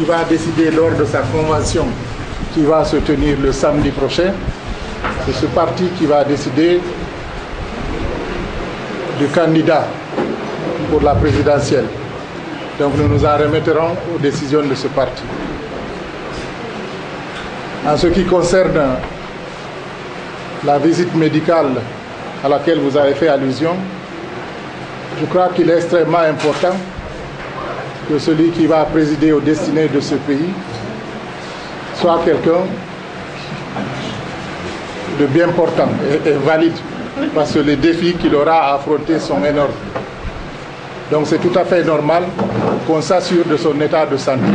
qui va décider lors de sa convention qui va se tenir le samedi prochain. C'est ce parti qui va décider du candidat pour la présidentielle. Donc nous nous en remettrons aux décisions de ce parti. En ce qui concerne la visite médicale à laquelle vous avez fait allusion, je crois qu'il est extrêmement important que celui qui va présider aux destinées de ce pays soit quelqu'un de bien portant et valide, parce que les défis qu'il aura à affronter sont énormes. Donc c'est tout à fait normal qu'on s'assure de son état de santé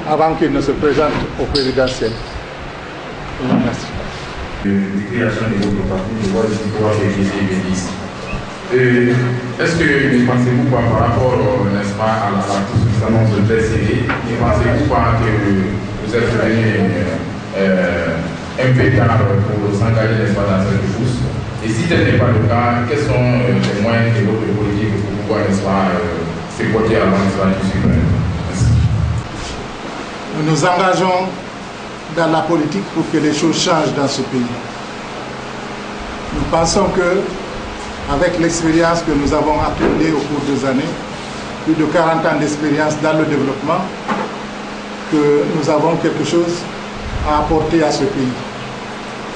avant qu'il ne se présente au présidentiel. Je vous remercie. Création de votre parti, je vois ici 3 février ici. Est-ce que pensez-vous par rapport, n'est-ce pas, à la annonce de PCD, ne pensez-vous pas que vous êtes venu un peu tard pour s'engager, n'est-ce pas, dans cette course? Et si tel n'est pas le cas, quels sont les moyens de votre politique pour pouvoir, n'est-ce pas, se porter à l'administration suprême? Nous nous engageons dans la politique pour que les choses changent dans ce pays. Nous pensons que, avec l'expérience que nous avons accumulée au cours des années, plus de 40 ans d'expérience dans le développement, que nous avons quelque chose à apporter à ce pays.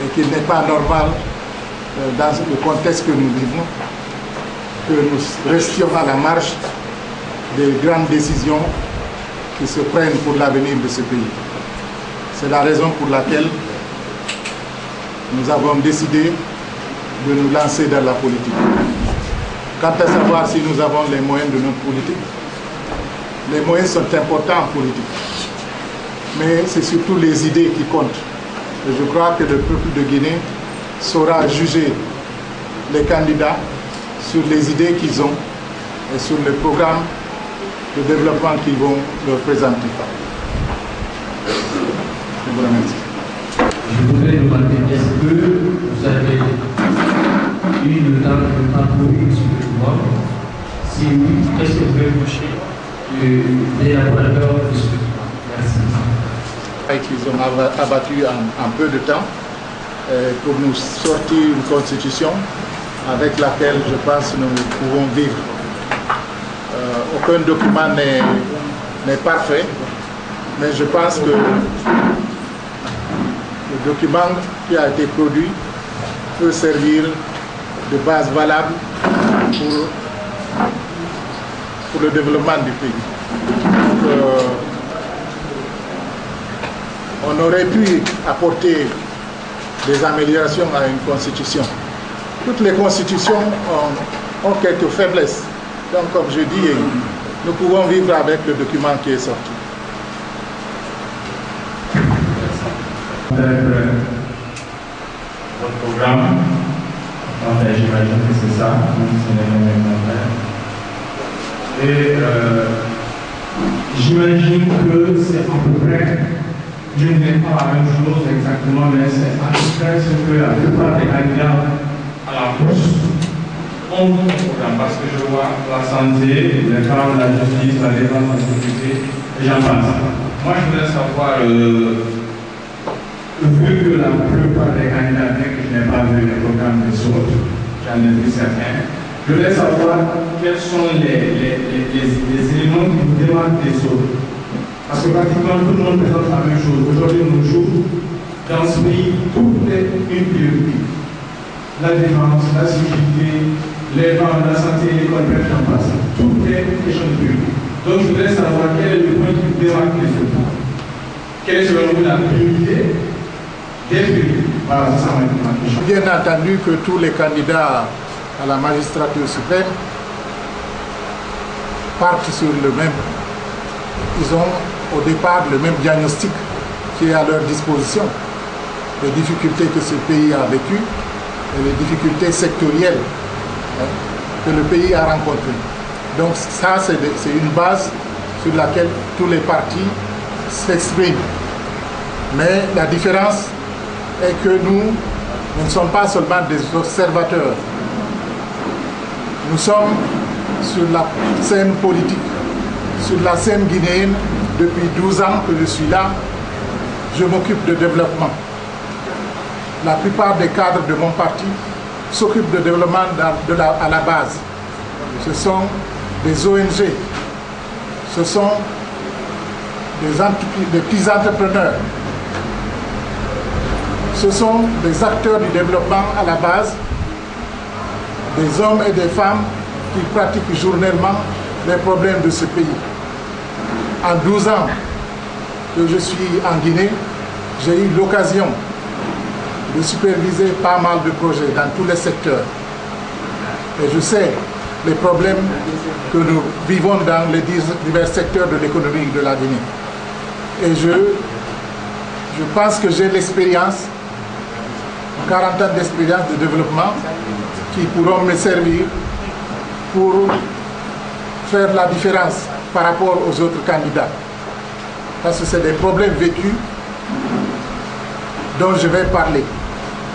Et qu'il n'est pas normal, dans le contexte que nous vivons, que nous restions à la marge des grandes décisions qui se prennent pour l'avenir de ce pays. C'est la raison pour laquelle nous avons décidé de nous lancer dans la politique. Quant à savoir si nous avons les moyens de notre politique, les moyens sont importants en politique. Mais c'est surtout les idées qui comptent. Et je crois que le peuple de Guinée saura juger les candidats sur les idées qu'ils ont et sur le programme de développement qu'ils vont leur présenter. Je vous remercie. Je voudrais demander, est-ce que vous avez eu le temps de parcourir sur le pouvoir? Si oui, qu'est-ce que vous pouvez toucher des laboratoires de ce pouvoir? Merci. Et qu'ils ont abattu en peu de temps pour nous sortir une constitution avec laquelle je pense nous pouvons vivre. Aucun document n'est parfait, mais je pense que le document qui a été produit peut servir de base valable pour le développement du pays. Donc, on aurait pu apporter des améliorations à une constitution. Toutes les constitutions ont quelques faiblesses. Donc, comme je dis, nous pouvons vivre avec le document qui est sorti. Votre programme, j'imagine que c'est ça, et j'imagine que c'est à peu près, je ne dis pas la même chose exactement, mais c'est à peu près ce que la plupart des candidats à la course ont dans le programme, parce que je vois la santé, les femmes, la justice, la défense, la sécurité, et j'en passe. Moi, je voudrais savoir, vu que la plupart des candidats, bien que je n'ai pas vu les programmes des autres, j'en ai vu certains, je voudrais savoir quels sont les éléments qui vous démarquent des autres. Parce que pratiquement tout le monde présente la même chose. Aujourd'hui, nos jours, dans ce pays, tout est une priorité. La défense, la sécurité, les femmes, la santé, l'école, bref, j'en passe. Tout est une question de priorité. Donc, je voudrais savoir quel est le point qui vous démarque les autres. Quelle est selon vous la priorité des priorités? Voilà, c'est ça ma question. Bien entendu que tous les candidats à la magistrature suprême partent sur le même. Ils ont au départ le même diagnostic qui est à leur disposition. Les difficultés que ce pays a vécues et les difficultés sectorielles que le pays a rencontrées. Donc ça, c'est une base sur laquelle tous les partis s'expriment. Mais la différence est que nous ne sommes pas seulement des observateurs. Nous sommes sur la scène politique, sur la scène guinéenne, depuis 12 ans que je suis là, je m'occupe de développement. La plupart des cadres de mon parti s'occupent de développement à la base. Ce sont des ONG, ce sont des petits entrepreneurs, ce sont des acteurs du développement à la base, des hommes et des femmes qui pratiquent journellement les problèmes de ce pays. En 12 ans que je suis en Guinée, j'ai eu l'occasion de superviser pas mal de projets dans tous les secteurs. Et je sais les problèmes que nous vivons dans les divers secteurs de l'économie de la Guinée. Et je pense que j'ai l'expérience, 40 ans d'expérience de développement qui pourront me servir pour faire la différence par rapport aux autres candidats. Parce que c'est des problèmes vécus dont je vais parler.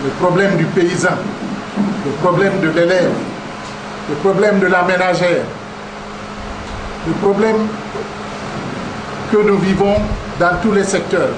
Le problème du paysan, le problème de l'élève, le problème de la ménagère, le problème que nous vivons dans tous les secteurs.